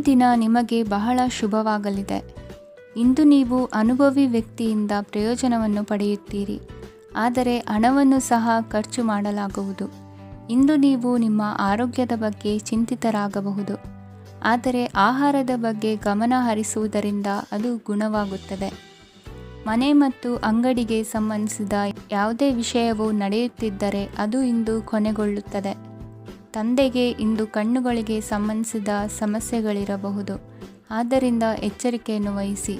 ದಿನ ನಿಮಗೆ ಬಹಳ ಶುಭವಾಗಲಿದೆ. ಇಂದು ನೀವು ಅನುಭವಿ ವ್ಯಕ್ತಿಯಿಂದ ಪ್ರಯೋಜನವನ್ನು ಪಡೆಯುತ್ತೀರಿ, ಆದರೆ ಹಣವನ್ನು ಸಹ ಖರ್ಚು ಮಾಡಲಾಗುವುದು. ಇಂದು ನೀವು ನಿಮ್ಮ ಆರೋಗ್ಯದ ಬಗ್ಗೆ ಚಿಂತಿತರಾಗಬಹುದು, ಆದರೆ ಆಹಾರದ ಬಗ್ಗೆ ಗಮನ ಹರಿಸುವುದರಿಂದ ಅದು ಗುಣವಾಗುತ್ತದೆ. ಮನೆ ಮತ್ತು ಅಂಗಡಿಗೆ ಸಂಬಂಧಿಸಿದ ಯಾವುದೇ ವಿಷಯವು ನಡೆಯುತ್ತಿದ್ದರೆ ಅದು ಇಂದು ಕೊನೆಗೊಳ್ಳುತ್ತದೆ. ತಂದೆಗೆ ಇಂದು ಕಣ್ಣುಗಳಿಗೆ ಸಂಬಂಧಿಸಿದ ಸಮಸ್ಯೆಗಳಿರಬಹುದು, ಆದ್ದರಿಂದ ಎಚ್ಚರಿಕೆಯನ್ನು ವಹಿಸಿ.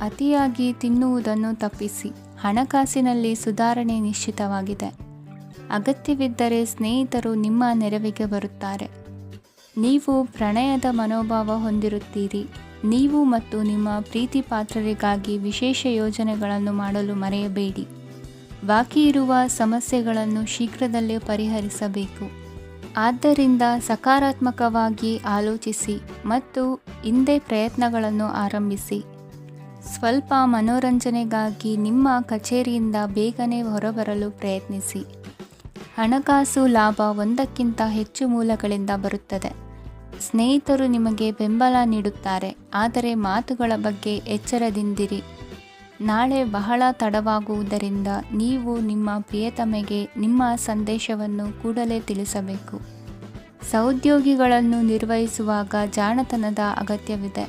ಅತಿಯಾಗಿ ತಿನ್ನುವುದನ್ನು ತಪ್ಪಿಸಿ. ಹಣಕಾಸಿನಲ್ಲಿ ಸುಧಾರಣೆ ನಿಶ್ಚಿತವಾಗಿದೆ. ಅಗತ್ಯವಿದ್ದರೆ ಸ್ನೇಹಿತರು ನಿಮ್ಮ ನೆರವಿಗೆ ಬರುತ್ತಾರೆ. ನೀವು ಪ್ರಣಯದ ಮನೋಭಾವ ಹೊಂದಿರುತ್ತೀರಿ. ನೀವು ಮತ್ತು ನಿಮ್ಮ ಪ್ರೀತಿ ಪಾತ್ರರಿಗಾಗಿ ವಿಶೇಷ ಯೋಜನೆಗಳನ್ನು ಮಾಡಲು ಮರೆಯಬೇಡಿ. ಬಾಕಿ ಇರುವ ಸಮಸ್ಯೆಗಳನ್ನು ಶೀಘ್ರದಲ್ಲೇ ಪರಿಹರಿಸಬೇಕು. ಆದ್ದರಿಂದ ಸಕಾರಾತ್ಮಕವಾಗಿ ಆಲೋಚಿಸಿ ಮತ್ತು ಇಂದೇ ಪ್ರಯತ್ನಗಳನ್ನು ಆರಂಭಿಸಿ. ಸ್ವಲ್ಪ ಮನೋರಂಜನೆಗಾಗಿ ನಿಮ್ಮ ಕಚೇರಿಯಿಂದ ಬೇಗನೆ ಹೊರಬರಲು ಪ್ರಯತ್ನಿಸಿ. ಹಣಕಾಸು ಲಾಭ ಒಂದಕ್ಕಿಂತ ಹೆಚ್ಚು ಮೂಲಗಳಿಂದ ಬರುತ್ತದೆ. ಸ್ನೇಹಿತರು ನಿಮಗೆ ಬೆಂಬಲ ನೀಡುತ್ತಾರೆ, ಆದರೆ ಮಾತುಗಳ ಬಗ್ಗೆ ಎಚ್ಚರದಿಂದಿರಿ. ನಾಳೆ ಬಹಳ ತಡವಾಗುವುದರಿಂದ ನೀವು ನಿಮ್ಮ ಪ್ರಿಯತಮೆಗೆ ನಿಮ್ಮ ಸಂದೇಶವನ್ನು ಕೂಡಲೇ ತಿಳಿಸಬೇಕು. ಸಹೋದ್ಯೋಗಿಗಳನ್ನು ನಿರ್ವಹಿಸುವಾಗ ಜಾಣತನದ ಅಗತ್ಯವಿದೆ.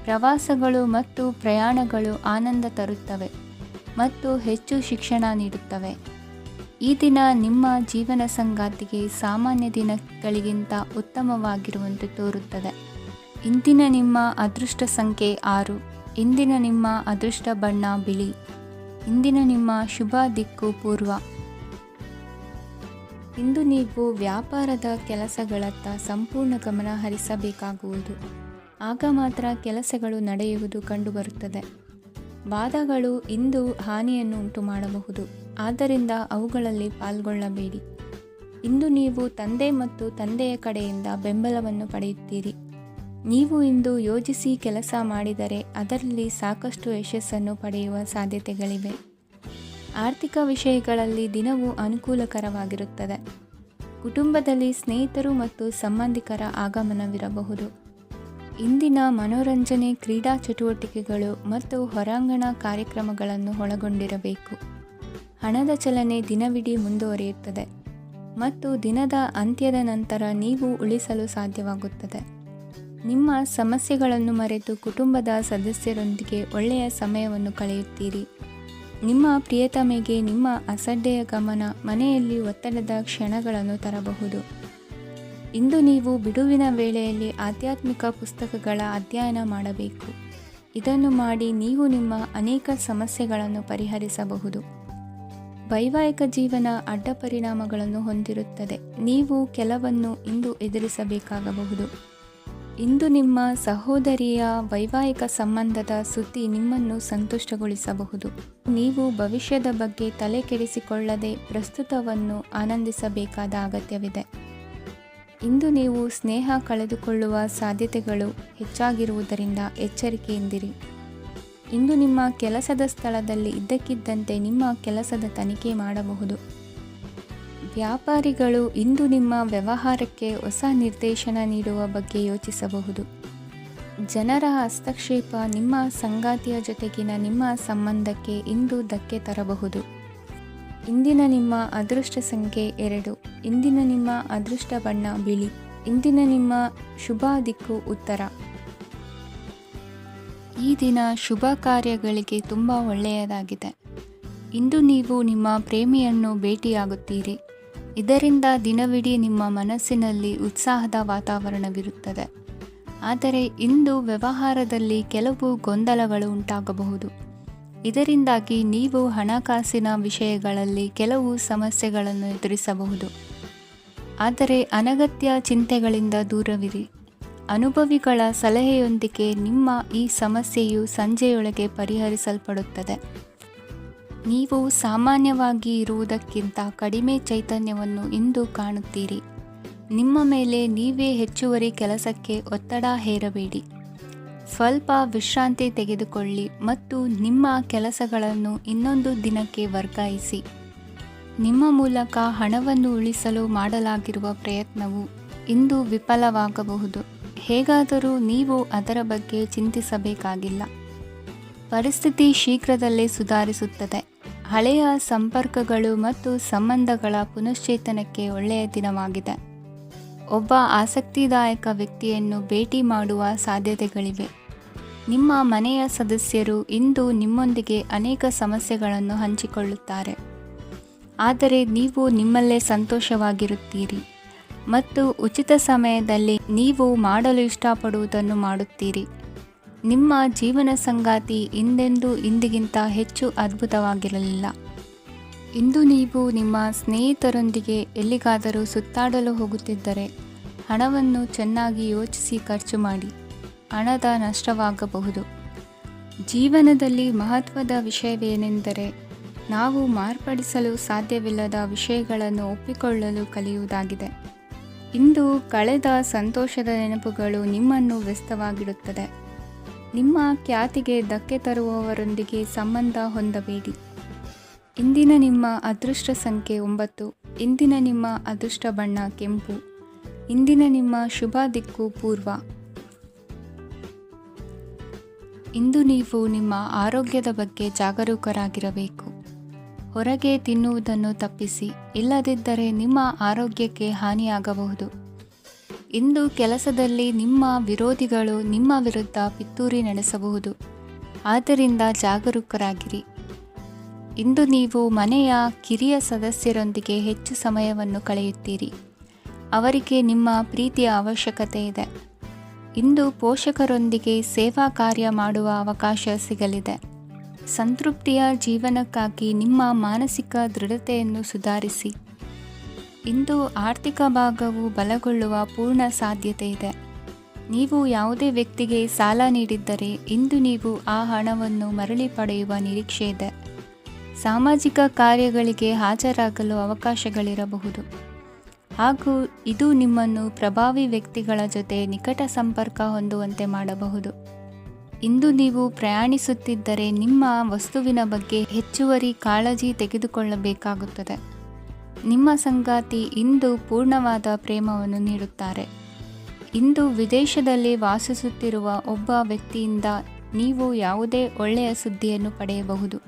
ಪ್ರವಾಸಗಳು ಮತ್ತು ಪ್ರಯಾಣಗಳು ಆನಂದ ತರುತ್ತವೆ ಮತ್ತು ಹೆಚ್ಚು ಶಿಕ್ಷಣ ನೀಡುತ್ತವೆ. ಈ ದಿನ ನಿಮ್ಮ ಜೀವನ ಸಂಗಾತಿಗೆ ಸಾಮಾನ್ಯ ದಿನಗಳಿಗಿಂತ ಉತ್ತಮವಾಗಿರುವಂತೆ ತೋರುತ್ತದೆ. ಇಂದಿನ ನಿಮ್ಮ ಅದೃಷ್ಟ ಸಂಖ್ಯೆ 6. ಇಂದಿನ ನಿಮ್ಮ ಅದೃಷ್ಟ ಬಣ್ಣ ಬಿಳಿ. ಇಂದಿನ ನಿಮ್ಮ ಶುಭ ದಿಕ್ಕು ಪೂರ್ವ. ಇಂದು ನೀವು ವ್ಯಾಪಾರದ ಕೆಲಸಗಳತ್ತ ಸಂಪೂರ್ಣ ಗಮನ ಹರಿಸಬೇಕಾಗುವುದು. ಆಗ ಮಾತ್ರ ಕೆಲಸಗಳು ನಡೆಯುವುದು ಕಂಡುಬರುತ್ತದೆ. ವಾದಗಳು ಇಂದು ಹಾನಿಯನ್ನು ಉಂಟು ಮಾಡಬಹುದು, ಆದ್ದರಿಂದ ಅವುಗಳಲ್ಲಿ ಪಾಲ್ಗೊಳ್ಳಬೇಡಿ. ಇಂದು ನೀವು ತಂದೆ ಮತ್ತು ತಂದೆಯ ಕಡೆಯಿಂದ ಬೆಂಬಲವನ್ನು ಪಡೆಯುತ್ತೀರಿ. ನೀವು ಇಂದು ಯೋಜಿಸಿ ಕೆಲಸ ಮಾಡಿದರೆ ಅದರಲ್ಲಿ ಸಾಕಷ್ಟು ಯಶಸ್ಸನ್ನು ಪಡೆಯುವ ಸಾಧ್ಯತೆಗಳಿವೆ. ಆರ್ಥಿಕ ವಿಷಯಗಳಲ್ಲಿ ದಿನವೂ ಅನುಕೂಲಕರವಾಗಿರುತ್ತದೆ. ಕುಟುಂಬದಲ್ಲಿ ಸ್ನೇಹಿತರು ಮತ್ತು ಸಂಬಂಧಿಕರ ಆಗಮನವಿರಬಹುದು. ಇಂದಿನ ಮನೋರಂಜನೆ ಕ್ರೀಡಾ ಚಟುವಟಿಕೆಗಳು ಮತ್ತು ಹೊರಾಂಗಣ ಕಾರ್ಯಕ್ರಮಗಳನ್ನು ಒಳಗೊಂಡಿರಬೇಕು. ಹಣದ ಚಲನೆ ದಿನವಿಡೀ ಮುಂದುವರಿಯುತ್ತದೆ ಮತ್ತು ದಿನದ ಅಂತ್ಯದ ನಂತರ ನೀವು ಉಳಿಸಲು ಸಾಧ್ಯವಾಗುತ್ತದೆ. ನಿಮ್ಮ ಸಮಸ್ಯೆಗಳನ್ನು ಮರೆತು ಕುಟುಂಬದ ಸದಸ್ಯರೊಂದಿಗೆ ಒಳ್ಳೆಯ ಸಮಯವನ್ನು ಕಳೆಯುತ್ತೀರಿ. ನಿಮ್ಮ ಪ್ರಿಯತಮೆಗೆ ನಿಮ್ಮ ಅಸಡ್ಡೆಯ ಗಮನ ಮನೆಯಲ್ಲಿ ಒತ್ತಡದ ಕ್ಷಣಗಳನ್ನು ತರಬಹುದು. ಇಂದು ನೀವು ಬಿಡುವಿನ ವೇಳೆಯಲ್ಲಿ ಆಧ್ಯಾತ್ಮಿಕ ಪುಸ್ತಕಗಳ ಅಧ್ಯಯನ ಮಾಡಬೇಕು. ಇದನ್ನು ಮಾಡಿ ನೀವು ನಿಮ್ಮ ಅನೇಕ ಸಮಸ್ಯೆಗಳನ್ನು ಪರಿಹರಿಸಬಹುದು. ವೈವಾಹಿಕ ಜೀವನ ಅಡ್ಡ ಪರಿಣಾಮಗಳನ್ನು ಹೊಂದಿರುತ್ತದೆ. ನೀವು ಕೆಲವನ್ನು ಇಂದು ಎದುರಿಸಬೇಕಾಗಬಹುದು. ಇಂದು ನಿಮ್ಮ ಸಹೋದರಿಯ ವೈವಾಹಿಕ ಸಂಬಂಧದ ಸುದ್ದಿ ನಿಮ್ಮನ್ನು ಸಂತುಷ್ಟಗೊಳಿಸಬಹುದು. ನೀವು ಭವಿಷ್ಯದ ಬಗ್ಗೆ ತಲೆ ಕೆಡಿಸಿಕೊಳ್ಳದೆ ಪ್ರಸ್ತುತವನ್ನು ಆನಂದಿಸಬೇಕಾದ ಅಗತ್ಯವಿದೆ. ಇಂದು ನೀವು ಸ್ನೇಹ ಕಳೆದುಕೊಳ್ಳುವ ಸಾಧ್ಯತೆಗಳು ಹೆಚ್ಚಾಗಿರುವುದರಿಂದ ಎಚ್ಚರಿಕೆಯಿಂದಿರಿ. ಇಂದು ನಿಮ್ಮ ಕೆಲಸದ ಸ್ಥಳದಲ್ಲಿ ಇದ್ದಕ್ಕಿದ್ದಂತೆ ನಿಮ್ಮ ಕೆಲಸದ ತನಿಖೆ ಮಾಡಬಹುದು. ವ್ಯಾಪಾರಿಗಳು ಇಂದು ನಿಮ್ಮ ವ್ಯವಹಾರಕ್ಕೆ ಹೊಸ ನಿರ್ದೇಶನ ನೀಡುವ ಬಗ್ಗೆ ಯೋಚಿಸಬಹುದು. ಜನರ ಹಸ್ತಕ್ಷೇಪ ನಿಮ್ಮ ಸಂಗಾತಿಯ ಜೊತೆಗಿನ ನಿಮ್ಮ ಸಂಬಂಧಕ್ಕೆ ಇಂದು ಧಕ್ಕೆ ತರಬಹುದು. ಇಂದಿನ ನಿಮ್ಮ ಅದೃಷ್ಟ ಸಂಖ್ಯೆ 2. ಇಂದಿನ ನಿಮ್ಮ ಅದೃಷ್ಟ ಬಣ್ಣ ಬಿಳಿ. ಇಂದಿನ ನಿಮ್ಮ ಶುಭ ದಿಕ್ಕು ಉತ್ತರ. ಈ ದಿನ ಶುಭ ಕಾರ್ಯಗಳಿಗೆ ತುಂಬ ಒಳ್ಳೆಯದಾಗಿದೆ. ಇಂದು ನೀವು ನಿಮ್ಮ ಪ್ರೇಮಿಯನ್ನು ಭೇಟಿಯಾಗುತ್ತೀರಿ. ಇದರಿಂದ ದಿನವಿಡೀ ನಿಮ್ಮ ಮನಸ್ಸಿನಲ್ಲಿ ಉತ್ಸಾಹದ ವಾತಾವರಣವಿರುತ್ತದೆ. ಆದರೆ ಇಂದು ವ್ಯವಹಾರದಲ್ಲಿ ಕೆಲವು ಗೊಂದಲಗಳು ಉಂಟಾಗಬಹುದು. ಇದರಿಂದಾಗಿ ನೀವು ಹಣಕಾಸಿನ ವಿಷಯಗಳಲ್ಲಿ ಕೆಲವು ಸಮಸ್ಯೆಗಳನ್ನು ಎದುರಿಸಬಹುದು. ಆದರೆ ಅನಗತ್ಯ ಚಿಂತೆಗಳಿಂದ ದೂರವಿರಿ. ಅನುಭವಿಗಳ ಸಲಹೆಯೊಂದಿಗೆ ನಿಮ್ಮ ಈ ಸಮಸ್ಯೆಯು ಸಂಜೆಯೊಳಗೆ ಪರಿಹರಿಸಲ್ಪಡುತ್ತದೆ. ನೀವು ಸಾಮಾನ್ಯವಾಗಿ ಇರುವುದಕ್ಕಿಂತ ಕಡಿಮೆ ಚೈತನ್ಯವನ್ನು ಇಂದು ಕಾಣುತ್ತೀರಿ. ನಿಮ್ಮ ಮೇಲೆ ನೀವೇ ಹೆಚ್ಚುವರಿ ಕೆಲಸಕ್ಕೆ ಒತ್ತಡ ಹೇರಬೇಡಿ. ಸ್ವಲ್ಪ ವಿಶ್ರಾಂತಿ ತೆಗೆದುಕೊಳ್ಳಿ ಮತ್ತು ನಿಮ್ಮ ಕೆಲಸಗಳನ್ನು ಇನ್ನೊಂದು ದಿನಕ್ಕೆ ವರ್ಗಾಯಿಸಿ. ನಿಮ್ಮ ಮೂಲಕ ಹಣವನ್ನು ಉಳಿಸಲು ಮಾಡಲಾಗಿರುವ ಪ್ರಯತ್ನವು ಇಂದು ವಿಫಲವಾಗಬಹುದು. ಹೇಗಾದರೂ ನೀವು ಅದರ ಬಗ್ಗೆ ಚಿಂತಿಸಬೇಕಾಗಿಲ್ಲ. ಪರಿಸ್ಥಿತಿ ಶೀಘ್ರದಲ್ಲೇ ಸುಧಾರಿಸುತ್ತದೆ. ಹಳೆಯ ಸಂಪರ್ಕಗಳು ಮತ್ತು ಸಂಬಂಧಗಳ ಪುನಶ್ಚೇತನಕ್ಕೆ ಒಳ್ಳೆಯ ದಿನವಾಗಿದೆ. ಒಬ್ಬ ಆಸಕ್ತಿದಾಯಕ ವ್ಯಕ್ತಿಯನ್ನು ಭೇಟಿ ಮಾಡುವ ಸಾಧ್ಯತೆಗಳಿವೆ. ನಿಮ್ಮ ಮನೆಯ ಸದಸ್ಯರು ಇಂದು ನಿಮ್ಮೊಂದಿಗೆ ಅನೇಕ ಸಮಸ್ಯೆಗಳನ್ನು ಹಂಚಿಕೊಳ್ಳುತ್ತಾರೆ. ಆದರೆ ನೀವು ನಿಮ್ಮಲ್ಲೇ ಸಂತೋಷವಾಗಿರುತ್ತೀರಿ ಮತ್ತು ಉಚಿತ ಸಮಯದಲ್ಲಿ ನೀವು ಮಾಡಲು ಇಷ್ಟಪಡುವುದನ್ನು ಮಾಡುತ್ತೀರಿ. ನಿಮ್ಮ ಜೀವನ ಸಂಗಾತಿ ಇಂದಿಗಿಂತ ಹೆಚ್ಚು ಅದ್ಭುತವಾಗಿರಲಿಲ್ಲ. ಇಂದು ನೀವು ನಿಮ್ಮ ಸ್ನೇಹಿತರೊಂದಿಗೆ ಎಲ್ಲಿಗಾದರೂ ಸುತ್ತಾಡಲು ಹೋಗುತ್ತಿದ್ದರೆ ಹಣವನ್ನು ಚೆನ್ನಾಗಿ ಯೋಚಿಸಿ ಖರ್ಚು ಮಾಡಿ. ಹಣದ ನಷ್ಟವಾಗಬಹುದು. ಜೀವನದಲ್ಲಿ ಮಹತ್ವದ ವಿಷಯವೇನೆಂದರೆ ನಾವು ಮಾರ್ಪಡಿಸಲು ಸಾಧ್ಯವಿಲ್ಲದ ವಿಷಯಗಳನ್ನು ಒಪ್ಪಿಕೊಳ್ಳಲು ಕಲಿಯುವುದಾಗಿದೆ. ಇಂದು ಕಳೆದ ಸಂತೋಷದ ನೆನಪುಗಳು ನಿಮ್ಮನ್ನು ವ್ಯಸ್ತವಾಗಿಡುತ್ತದೆ. ನಿಮ್ಮ ಖ್ಯಾತಿಗೆ ಧಕ್ಕೆ ತರುವವರೊಂದಿಗೆ ಸಂಬಂಧ ಹೊಂದಬೇಡಿ. ಇಂದಿನ ನಿಮ್ಮ ಅದೃಷ್ಟ ಸಂಖ್ಯೆ 9. ಇಂದಿನ ನಿಮ್ಮ ಅದೃಷ್ಟ ಬಣ್ಣ ಕೆಂಪು. ಇಂದಿನ ನಿಮ್ಮ ಶುಭ ದಿಕ್ಕು ಪೂರ್ವ. ಇಂದು ನೀವು ನಿಮ್ಮ ಆರೋಗ್ಯದ ಬಗ್ಗೆ ಜಾಗರೂಕರಾಗಿರಬೇಕು. ಹೊರಗೆ ತಿನ್ನುವುದನ್ನು ತಪ್ಪಿಸಿ, ಇಲ್ಲದಿದ್ದರೆ ನಿಮ್ಮ ಆರೋಗ್ಯಕ್ಕೆ ಹಾನಿಯಾಗಬಹುದು. ಇಂದು ಕೆಲಸದಲ್ಲಿ ನಿಮ್ಮ ವಿರೋಧಿಗಳು ನಿಮ್ಮ ವಿರುದ್ಧ ಪಿತೂರಿ ನಡೆಸಬಹುದು. ಆದ್ದರಿಂದ ಜಾಗರೂಕರಾಗಿರಿ. ಇಂದು ನೀವು ಮನೆಯ ಕಿರಿಯ ಸದಸ್ಯರೊಂದಿಗೆ ಹೆಚ್ಚು ಸಮಯವನ್ನು ಕಳೆಯುತ್ತೀರಿ. ಅವರಿಗೆ ನಿಮ್ಮ ಪ್ರೀತಿಯ ಅವಶ್ಯಕತೆ ಇದೆ. ಇಂದು ಪೋಷಕರೊಂದಿಗೆ ಸೇವಾ ಕಾರ್ಯ ಮಾಡುವ ಅವಕಾಶ ಸಿಗಲಿದೆ. ಸಂತೃಪ್ತಿಯ ಜೀವನಕ್ಕಾಗಿ ನಿಮ್ಮ ಮಾನಸಿಕ ದೃಢತೆಯನ್ನು ಸುಧಾರಿಸಿ. ಇಂದು ಆರ್ಥಿಕ ಭಾಗವು ಬಲಗೊಳ್ಳುವ ಪೂರ್ಣ ಸಾಧ್ಯತೆ ಇದೆ. ನೀವು ಯಾವುದೇ ವ್ಯಕ್ತಿಗೆ ಸಾಲ ನೀಡಿದ್ದರೆ ಇಂದು ನೀವು ಆ ಹಣವನ್ನು ಮರಳಿ ಪಡೆಯುವ ನಿರೀಕ್ಷೆ ಇದೆ. ಸಾಮಾಜಿಕ ಕಾರ್ಯಗಳಿಗೆ ಹಾಜರಾಗಲು ಅವಕಾಶಗಳಿರಬಹುದು ಹಾಗೂ ಇದು ನಿಮ್ಮನ್ನು ಪ್ರಭಾವಿ ವ್ಯಕ್ತಿಗಳ ಜೊತೆ ನಿಕಟ ಸಂಪರ್ಕ ಹೊಂದುವಂತೆ ಮಾಡಬಹುದು. ಇಂದು ನೀವು ಪ್ರಯಾಣಿಸುತ್ತಿದ್ದರೆ ನಿಮ್ಮ ವಸ್ತುವಿನ ಬಗ್ಗೆ ಹೆಚ್ಚುವರಿ ಕಾಳಜಿ ತೆಗೆದುಕೊಳ್ಳಬೇಕಾಗುತ್ತದೆ. ನಿಮ್ಮ ಸಂಗಾತಿ ಇಂದು ಪೂರ್ಣವಾದ ಪ್ರೇಮವನ್ನು ನೀಡುತ್ತಾರೆ. ಇಂದು ವಿದೇಶದಲ್ಲಿ ವಾಸಿಸುತ್ತಿರುವ ಒಬ್ಬ ವ್ಯಕ್ತಿಯಿಂದ ನೀವು ಯಾವುದೇ ಒಳ್ಳೆಯ ಸುದ್ದಿಯನ್ನು ಪಡೆಯಬಹುದು.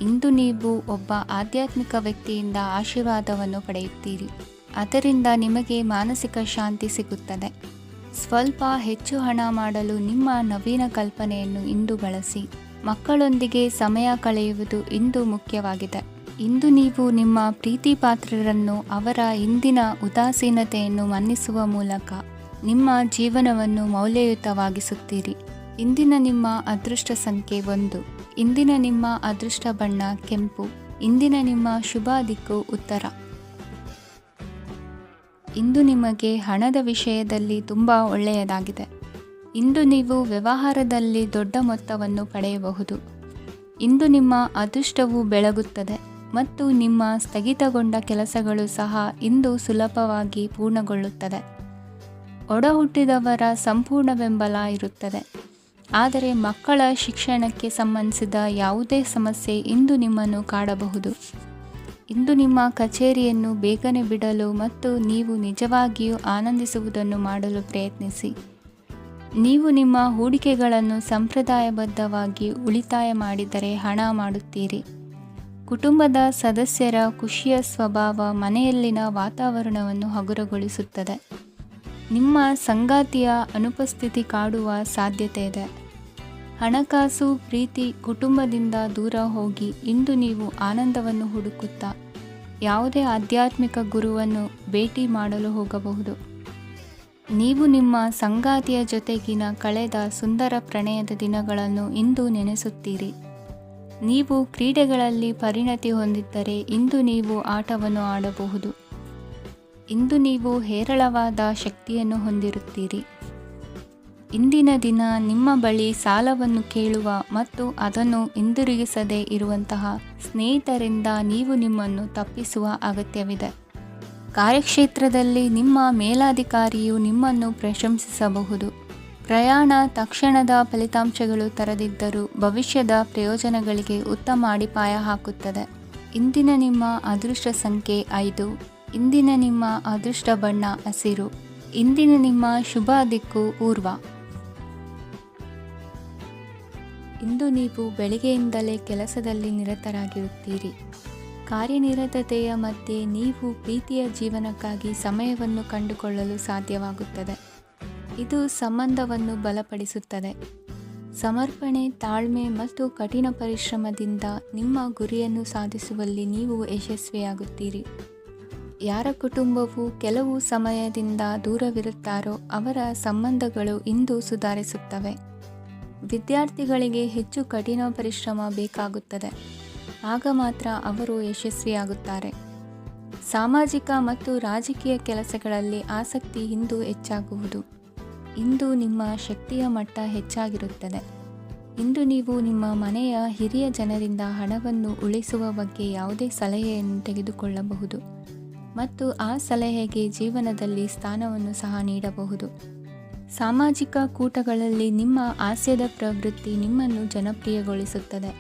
ಇಂದು ನೀವು ಒಬ್ಬ ಆಧ್ಯಾತ್ಮಿಕ ವ್ಯಕ್ತಿಯಿಂದ ಆಶೀರ್ವಾದವನ್ನು ಪಡೆಯುತ್ತೀರಿ. ಅದರಿಂದ ನಿಮಗೆ ಮಾನಸಿಕ ಶಾಂತಿ ಸಿಗುತ್ತದೆ. ಸ್ವಲ್ಪ ಹೆಚ್ಚು ಹಣ ಮಾಡಲು ನಿಮ್ಮ ನವೀನ ಕಲ್ಪನೆಯನ್ನು ಇಂದು ಬಳಸಿ. ಮಕ್ಕಳೊಂದಿಗೆ ಸಮಯ ಕಳೆಯುವುದು ಇಂದು ಮುಖ್ಯವಾಗಿದೆ. ಇಂದು ನೀವು ನಿಮ್ಮ ಪ್ರೀತಿ ಪಾತ್ರರನ್ನು ಅವರ ಇಂದಿನ ಉದಾಸೀನತೆಯನ್ನು ಮನ್ನಿಸುವ ಮೂಲಕ ನಿಮ್ಮ ಜೀವನವನ್ನು ಮೌಲ್ಯಯುತವಾಗಿಸುತ್ತೀರಿ. ಇಂದಿನ ನಿಮ್ಮ ಅದೃಷ್ಟ ಸಂಖ್ಯೆ 1. ಇಂದಿನ ನಿಮ್ಮ ಅದೃಷ್ಟ ಬಣ್ಣ ಕೆಂಪು. ಇಂದಿನ ನಿಮ್ಮ ಶುಭ ದಿಕ್ಕು ಉತ್ತರ. ಇಂದು ನಿಮಗೆ ಹಣದ ವಿಷಯದಲ್ಲಿ ತುಂಬ ಒಳ್ಳೆಯದಾಗಿದೆ. ಇಂದು ನೀವು ವ್ಯವಹಾರದಲ್ಲಿ ದೊಡ್ಡ ಮೊತ್ತವನ್ನು ಪಡೆಯಬಹುದು. ಇಂದು ನಿಮ್ಮ ಅದೃಷ್ಟವು ಬೆಳಗುತ್ತದೆ ಮತ್ತು ನಿಮ್ಮ ಸ್ಥಗಿತಗೊಂಡ ಕೆಲಸಗಳು ಸಹ ಇಂದು ಸುಲಭವಾಗಿ ಪೂರ್ಣಗೊಳ್ಳುತ್ತದೆ. ಒಡಹುಟ್ಟಿದವರ ಸಂಪೂರ್ಣ ಬೆಂಬಲ ಇರುತ್ತದೆ. ಆದರೆ ಮಕ್ಕಳ ಶಿಕ್ಷಣಕ್ಕೆ ಸಂಬಂಧಿಸಿದ ಯಾವುದೇ ಸಮಸ್ಯೆ ಇಂದು ನಿಮ್ಮನ್ನು ಕಾಡಬಹುದು. ಇಂದು ನಿಮ್ಮ ಕಚೇರಿಯನ್ನು ಬೇಗನೆ ಬಿಡಲು ಮತ್ತು ನೀವು ನಿಜವಾಗಿಯೂ ಆನಂದಿಸುವುದನ್ನು ಮಾಡಲು ಪ್ರಯತ್ನಿಸಿ. ನೀವು ನಿಮ್ಮ ಹೂಡಿಕೆಗಳನ್ನು ಸಂಪ್ರದಾಯಬದ್ಧವಾಗಿ ಉಳಿತಾಯ ಮಾಡಿದರೆ ಹಣ ಮಾಡುತ್ತೀರಿ. ಕುಟುಂಬದ ಸದಸ್ಯರ ಖುಷಿಯ ಸ್ವಭಾವ ಮನೆಯಲ್ಲಿನ ವಾತಾವರಣವನ್ನು ಹಗುರಗೊಳಿಸುತ್ತದೆ. ನಿಮ್ಮ ಸಂಗಾತಿಯ ಅನುಪಸ್ಥಿತಿ ಕಾಡುವ ಸಾಧ್ಯತೆ ಇದೆ. ಹಣಕಾಸು ಪ್ರೀತಿ ಕುಟುಂಬದಿಂದ ದೂರ ಹೋಗಿ ಇಂದು ನೀವು ಆನಂದವನ್ನು ಹುಡುಕುತ್ತಾ ಯಾವುದೇ ಆಧ್ಯಾತ್ಮಿಕ ಗುರುವನ್ನು ಭೇಟಿ ಮಾಡಲು ಹೋಗಬಹುದು. ನೀವು ನಿಮ್ಮ ಸಂಗಾತಿಯ ಜೊತೆಗಿನ ಕಳೆದ ಸುಂದರ ಪ್ರಣಯದ ದಿನಗಳನ್ನು ಇಂದು ನೆನೆಸುತ್ತೀರಿ. ನೀವು ಕ್ರೀಡೆಗಳಲ್ಲಿ ಪರಿಣತಿ ಹೊಂದಿದ್ದರೆ ಇಂದು ನೀವು ಆಟವನ್ನು ಆಡಬಹುದು. ಇಂದು ನೀವು ಹೇರಳವಾದ ಶಕ್ತಿಯನ್ನು ಹೊಂದಿರುತ್ತೀರಿ. ಇಂದಿನ ದಿನ ನಿಮ್ಮ ಬಳಿ ಸಾಲವನ್ನು ಕೇಳುವ ಮತ್ತು ಅದನ್ನು ಹಿಂದಿರುಗಿಸದೇ ಇರುವಂತಹ ಸ್ನೇಹಿತರಿಂದ ನೀವು ನಿಮ್ಮನ್ನು ತಪ್ಪಿಸುವ ಅಗತ್ಯವಿದೆ. ಕಾರ್ಯಕ್ಷೇತ್ರದಲ್ಲಿ ನಿಮ್ಮ ಮೇಲಾಧಿಕಾರಿಯು ನಿಮ್ಮನ್ನು ಪ್ರಶಂಸಿಸಬಹುದು. ಪ್ರಯಾಣ ತಕ್ಷಣದ ಫಲಿತಾಂಶಗಳು ತರದಿದ್ದರೂ ಭವಿಷ್ಯದ ಪ್ರಯೋಜನಗಳಿಗೆ ಉತ್ತಮ ಅಡಿಪಾಯ ಹಾಕುತ್ತದೆ. ಇಂದಿನ ನಿಮ್ಮ ಅದೃಷ್ಟ ಸಂಖ್ಯೆ 5. ಇಂದಿನ ನಿಮ್ಮ ಅದೃಷ್ಟ ಬಣ್ಣ ಹಸಿರು. ಇಂದಿನ ನಿಮ್ಮ ಶುಭ ದಿಕ್ಕು ಪೂರ್ವ. ಇಂದು ನೀವು ಬೆಳಿಗ್ಗೆಯಿಂದಲೇ ಕೆಲಸದಲ್ಲಿ ನಿರತರಾಗಿರುತ್ತೀರಿ. ಕಾರ್ಯನಿರತತೆಯ ಮಧ್ಯೆ ನೀವು ಪ್ರೀತಿಯ ಜೀವನಕ್ಕಾಗಿ ಸಮಯವನ್ನು ಕಂಡುಕೊಳ್ಳಲು ಸಾಧ್ಯವಾಗುತ್ತದೆ. ಇದು ಸಂಬಂಧವನ್ನು ಬಲಪಡಿಸುತ್ತದೆ. ಸಮರ್ಪಣೆ, ತಾಳ್ಮೆ ಮತ್ತು ಕಠಿಣ ಪರಿಶ್ರಮದಿಂದ ನಿಮ್ಮ ಗುರಿಯನ್ನು ಸಾಧಿಸುವಲ್ಲಿ ನೀವು ಯಶಸ್ವಿಯಾಗುತ್ತೀರಿ. ಯಾರ ಕುಟುಂಬವು ಕೆಲವು ಸಮಯದಿಂದ ದೂರವಿರುತ್ತಾರೋ ಅವರ ಸಂಬಂಧಗಳು ಇಂದು ಸುಧಾರಿಸುತ್ತವೆ. ವಿದ್ಯಾರ್ಥಿಗಳಿಗೆ ಹೆಚ್ಚು ಕಠಿಣ ಪರಿಶ್ರಮ ಬೇಕಾಗುತ್ತದೆ. ಆಗ ಮಾತ್ರ ಅವರು ಯಶಸ್ವಿಯಾಗುತ್ತಾರೆ. ಸಾಮಾಜಿಕ ಮತ್ತು ರಾಜಕೀಯ ಕೆಲಸಗಳಲ್ಲಿ ಆಸಕ್ತಿ ಇಂದು ಹೆಚ್ಚಾಗುವುದು. ಇಂದು ನಿಮ್ಮ ಶಕ್ತಿಯ ಮಟ್ಟ ಹೆಚ್ಚಾಗಿರುತ್ತದೆ. ಇಂದು ನೀವು ನಿಮ್ಮ ಮನೆಯ ಹಿರಿಯ ಜನರಿಂದ ಹಣವನ್ನು ಉಳಿಸುವ ಬಗ್ಗೆ ಯಾವುದೇ ಸಲಹೆಯನ್ನು ತೆಗೆದುಕೊಳ್ಳಬಹುದು ಮತ್ತು ಆ ಸಲಹೆಗೆ ಜೀವನದಲ್ಲಿ ಸ್ಥಾನವನ್ನು ಸಹ ನೀಡಬಹುದು. ಸಾಮಾಜಿಕ ಕೂಟಗಳಲ್ಲಿ ನಿಮ್ಮ ಹಾಸ್ಯದ ಪ್ರವೃತ್ತಿ ನಿಮ್ಮನ್ನು ಜನಪ್ರಿಯಗೊಳಿಸುತ್ತದೆ.